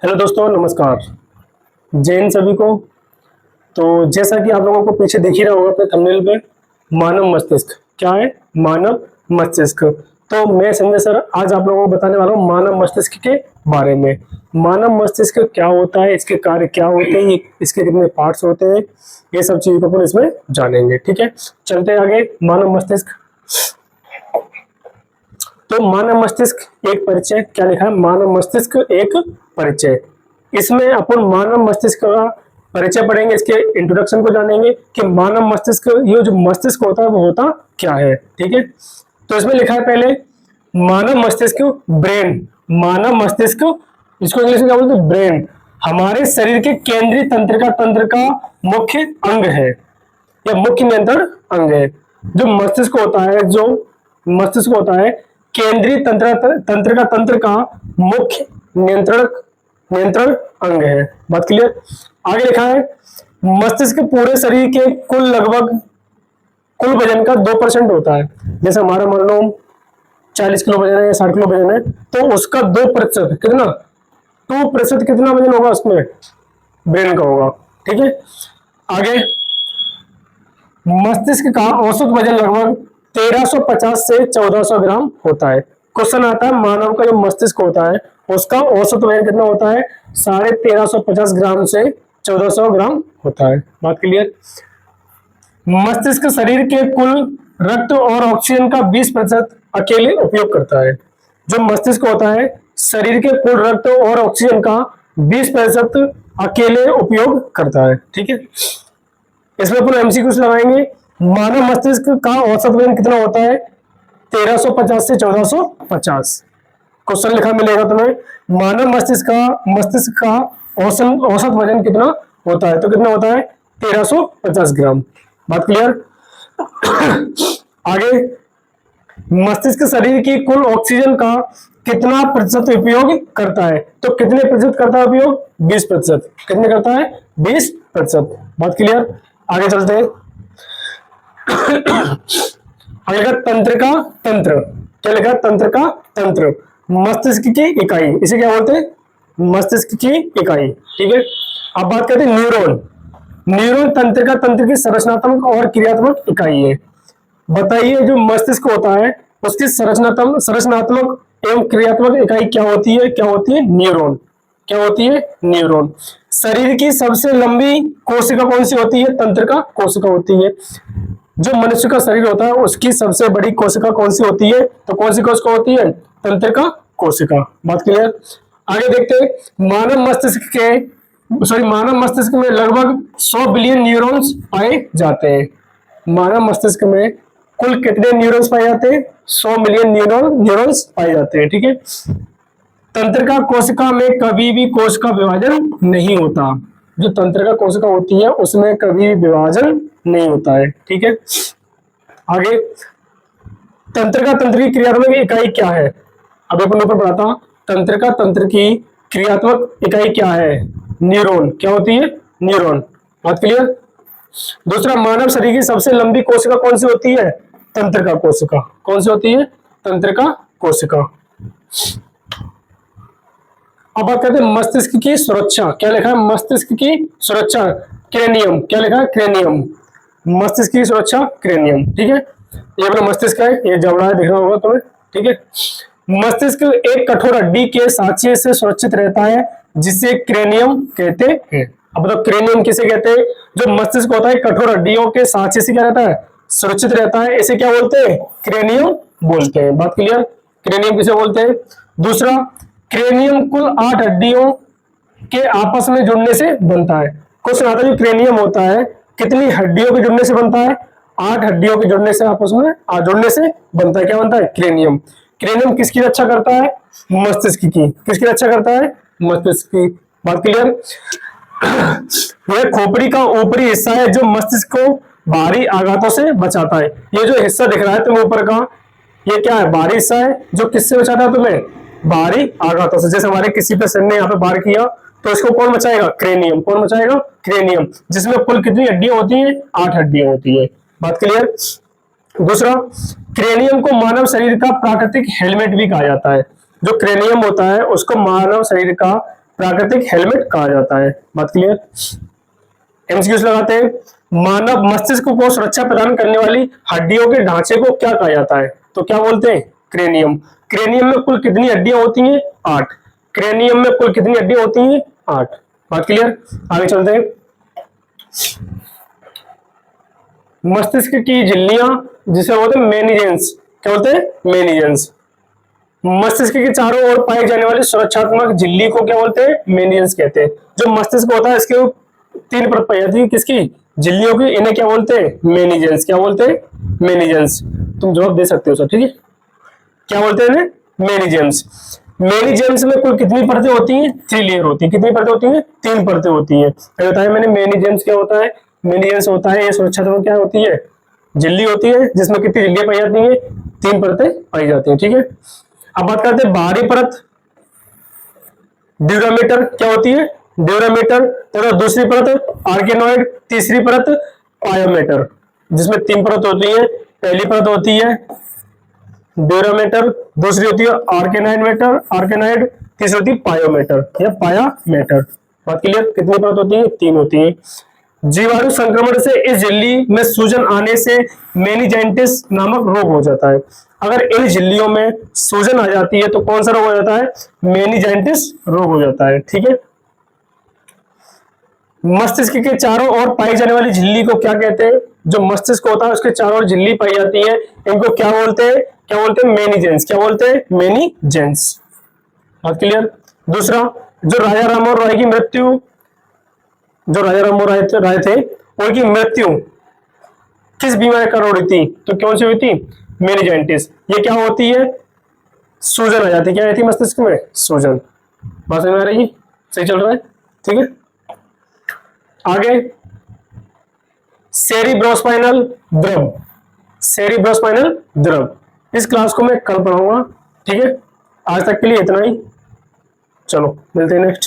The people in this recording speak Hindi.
हेलो दोस्तों, नमस्कार। जय हिंद सभी को। तो जैसा कि आप लोगों को पीछे दिख ही रहा होगा अपने थंबनेल पे, मानव मस्तिष्क क्या है? मानव मस्तिष्क। तो मैं संजय सर आज आप लोगों को बताने वाला हूँ मानव मस्तिष्क के बारे में। मानव मस्तिष्क क्या होता है, इसके कार्य क्या होते हैं, इसके कितने पार्ट्स होते हैं, ये सब चीजों को अपन इसमें जानेंगे। ठीक है, चलते हैं आगे। मानव मस्तिष्क। तो मानव मस्तिष्क एक परिचय, क्या लिखा है? मानव मस्तिष्क एक परिचय। इसमें अपन मानव मस्तिष्क का परिचय पढ़ेंगे, इसके इंट्रोडक्शन को जानेंगे कि मानव मस्तिष्क, ये जो मस्तिष्क होता है वो होता क्या है। ठीक है, तो इसमें लिखा है पहले मानव मस्तिष्क ब्रेन। मानव मस्तिष्क, इसको इंग्लिश में क्या बोलते हैं? ब्रेन। हमारे शरीर के केंद्रीय तंत्र का मुख्य अंग है या मुख्य नियंत्रण अंग है। जो मस्तिष्क होता है, जो मस्तिष्क होता है केंद्रीय तंत्र का मुख्य नियंत्रण अंग है। बात क्लियर? आगे लिखा है मस्तिष्क पूरे शरीर के कुल वजन का 2% होता है। जैसे हमारा मान लो 40 किलो वजन है या 60 किलो वजन है, तो उसका 2% कितना, 2% कितना वजन होगा उसमें? ब्रेन का होगा। ठीक है, आगे मस्तिष्क का औसत वजन लगभग 1350 से 1400 ग्राम होता है। क्वेश्चन आता है मानव का जो मस्तिष्क होता है उसका औसत वजन कितना होता है? 1350 ग्राम से 1400 ग्राम होता है। बात क्लियर? मस्तिष्क शरीर के कुल रक्त और ऑक्सीजन का 20% अकेले उपयोग करता है। जो मस्तिष्क होता है शरीर के कुल रक्त और ऑक्सीजन का 20% अकेले उपयोग करता है। ठीक है, इसमें अपन एमसीक्यूज लगाएंगे। मानव मस्तिष्क का औसत वजन कितना होता है? 1350 से 1450। क्वेश्चन लिखा मिलेगा तुम्हें, मानव मस्तिष्क का औसत वजन कितना होता है? तो कितना होता है? 1350 ग्राम। बात क्लियर? आगे मस्तिष्क शरीर की कुल ऑक्सीजन का कितना प्रतिशत उपयोग करता है? तो कितने प्रतिशत करता है उपयोग? 20%। कितने करता है? 20%। बात क्लियर? आगे चलते हैं। आगे का तंत्र का तंत्र, क्या लिखा? तंत्र का तंत्र, मस्तिष्क की इकाई, इसे क्या बोलते हैं? मस्तिष्क की इकाई। ठीक है, अब बात करते हैं न्यूरॉन। न्यूरॉन तंत्र का तंत्र की संरचनात्मक और क्रियात्मक इकाई है। बताइए जो मस्तिष्क होता है उसकी संरचनात्मक एवं क्रियात्मक इकाई क्या होती है? क्या होती है? न्यूरॉन। क्या होती है? न्यूरॉन। शरीर की सबसे लंबी कोशिका कौन सी होती है? तंत्र का कोशिका होती है। जो मनुष्य का शरीर होता है उसकी सबसे बड़ी कोशिका कौन सी होती है? तो कौन सी कोशिका होती है? तंत्र का कोशिका। बात क्लियर? आगे देखते हैं मानव मस्तिष्क में लगभग 100 बिलियन न्यूरॉन्स पाए जाते हैं। मानव मस्तिष्क में कुल कितने न्यूरॉन्स पाए जाते हैं? 100 मिलियन न्यूरॉन्स पाए जाते हैं। ठीक है, तंत्र का कोशिका में कभी भी कोशिका विभाजन नहीं होता। जो तंत्र का कोशिका होती है उसमें कभी भी विभाजन नहीं होता है। ठीक है, आगे तंत्र की क्रियात्मक इकाई क्या है? अब अपन ऊपर पढ़ाता, तंत्र का तंत्र की क्रियात्मक इकाई क्या है? न्यूरॉन। क्या होती है? न्यूरॉन। बात क्लियर? दूसरा, मानव शरीर की सबसे लंबी कोशिका कौन सी होती है? तंत्र का कोशिका। कौन सी होती है? तंत्र का कोशिका। अब बात करते हैं मस्तिष्क की सुरक्षा। क्या लिखा है? मस्तिष्क की सुरक्षा क्रेनियम। क्या लिखा है? क्रेनियम। मस्तिष्क की सुरक्षा क्रेनियम। ठीक है, ये अपना मस्तिष्क है, ये जबड़ा है, दिख रहा होगा तुम्हें। ठीक है, मस्तिष्क एक कठोर हड्डी के साँचे से सुरक्षित रहता है जिसे क्रेनियम कहते हैं। अब बताओ क्रेनियम किसे कहते हैं? जो मस्तिष्क होता है कठोर हड्डियों के साँचे से क्या रहता है? सुरक्षित रहता है। इसे क्या बोलते हैं? क्रेनियम बोलते हैं। बात क्लियर? क्रेनियम किसे बोलते हैं? दूसरा, क्रेनियम कुल 8 हड्डियों के आपस में जुड़ने से बनता है। क्वेश्चन आता है जो क्रेनियम होता है कितनी हड्डियों के जुड़ने से बनता है? 8 हड्डियों के जुड़ने से, आपस में जुड़ने से बनता है। क्या बनता है? क्रेनियम। क्रेनियम किसकी रक्षा करता है? मस्तिष्क की। किसकी रक्षा करता है? मस्तिष्क की। बात क्लियर? यह खोपड़ी का ऊपरी हिस्सा है जो मस्तिष्क को बाहरी आघातों से बचाता है। ये जो हिस्सा दिख रहा है तुम्हें ऊपर का, ये क्या है? बाहरी हिस्सा है जो किससे बचाता है तुम्हें? बाहरी आघातों से। जैसे हमारे किसी पे सर ने यहाँ पे वार किया तो इसको कौन बचाएगा? क्रेनियम। कौन बचाएगा? क्रेनियम, जिसमें कुल कितनी हड्डियां होती है? 8 हड्डियां होती है। बात क्लियर? दूसरा, क्रेनियम को मानव शरीर का प्राकृतिक हेलमेट भी कहा जाता है। जो क्रेनियम होता है उसको मानव शरीर का प्राकृतिक हेलमेट कहा जाता है। बात क्लियर। एमसीक्यूज लगाते हैं। मानव मस्तिष्क को सुरक्षा प्रदान करने वाली हड्डियों के ढांचे को क्या कहा जाता है? तो क्या बोलते हैं? क्रेनियम। क्रेनियम में कुल कितनी हड्डियां होती हैं? 8। क्रेनियम में कुल कितनी हड्डियां होती हैं? 8। बात क्लियर। आगे चलते हैं। मस्तिष्क की झिल्लियां जिसे बोलते हैं मेनिजेंस, क्या बोलते हैं? मेनिजेंस। मस्तिष्क के चारों ओर पाई जाने वाली सुरक्षात्मक झिल्ली को क्या बोलते हैं? मेनिजेंस कहते हैं। जो मस्तिष्क होता है इसके 3 परत पाई जाती है, किसकी? झिल्लियों की। इन्हें क्या बोलते हैं? मेनिजेंस। क्या बोलते हैं? मेनिजेंस। तुम जवाब दे सकते हो सर, ठीक है। क्या बोलते हैं इन्हें? मेनिजेंस। मेनिजेंस में कुल कितनी परतें होती हैं? 3 लेयर होती है। कितनी परतें होती हैं? 3 परतें होती हैं। बताया मैंने मेनिजेंस क्या होता है। मेनिजेंस होता है ये सुरक्षात्मक क्या होती है? झिल्ली होती है जिसमें कितनी झिल्लियां पाई जाती हैं? 3 परतें पाई जाती हैं, ठीक है। अब बात करते हैं बाहरी परत। ड्यूरामीटर क्या होती है? ड्यूरामीटर। तथा दूसरी परत आर्केनॉइड। तीसरी परत पायोमीटर, जिसमें 3 परत होती है। पहली परत होती है ड्यूरामीटर, दूसरी होती है आर्केनाइड, तीसरी होती है पायोमीटर या पायामीटर। बात क्लियर। कितनी परत होती है? 3 होती है। जीवाणु संक्रमण से इस झिल्ली में सूजन आने से मेनिंजाइटिस नामक रोग हो जाता है। अगर इन झिल्लियों में सूजन आ जाती है तो कौन सा रोग हो जाता है? मेनिंजाइटिस रोग हो जाता है, ठीक है। मस्तिष्क के चारों ओर पाई जाने वाली झिल्ली को क्या कहते हैं? जो मस्तिष्क होता है उसके चारों ओर झिल्ली पाई जाती है, इनको क्या बोलते हैं? क्या बोलते हैं? मेनिजेंस। क्या बोलते हैं? मेनिजेंस। बात क्लियर। दूसरा, जो राजा राममोहन राय की मृत्यु, जो राजा राममोहन राय थे उनकी मृत्यु किस बीमारी कारण हुई थी? तो कौन सी हुई थी? मेनिंजाइटिस। ये क्या होती है? सूजन आ जाती है। क्या रहती है मस्तिष्क में? सूजन। बात समझ में आ रही है? सही चल रहा है, ठीक है। आगे सेरिब्रोस्पाइनल द्रव। सेरिब्रोस्पाइनल द्रव इस क्लास को मैं कल पढ़ाऊंगा, ठीक है। आज तक के लिए इतना ही। चलो मिलते हैं नेक्स्ट।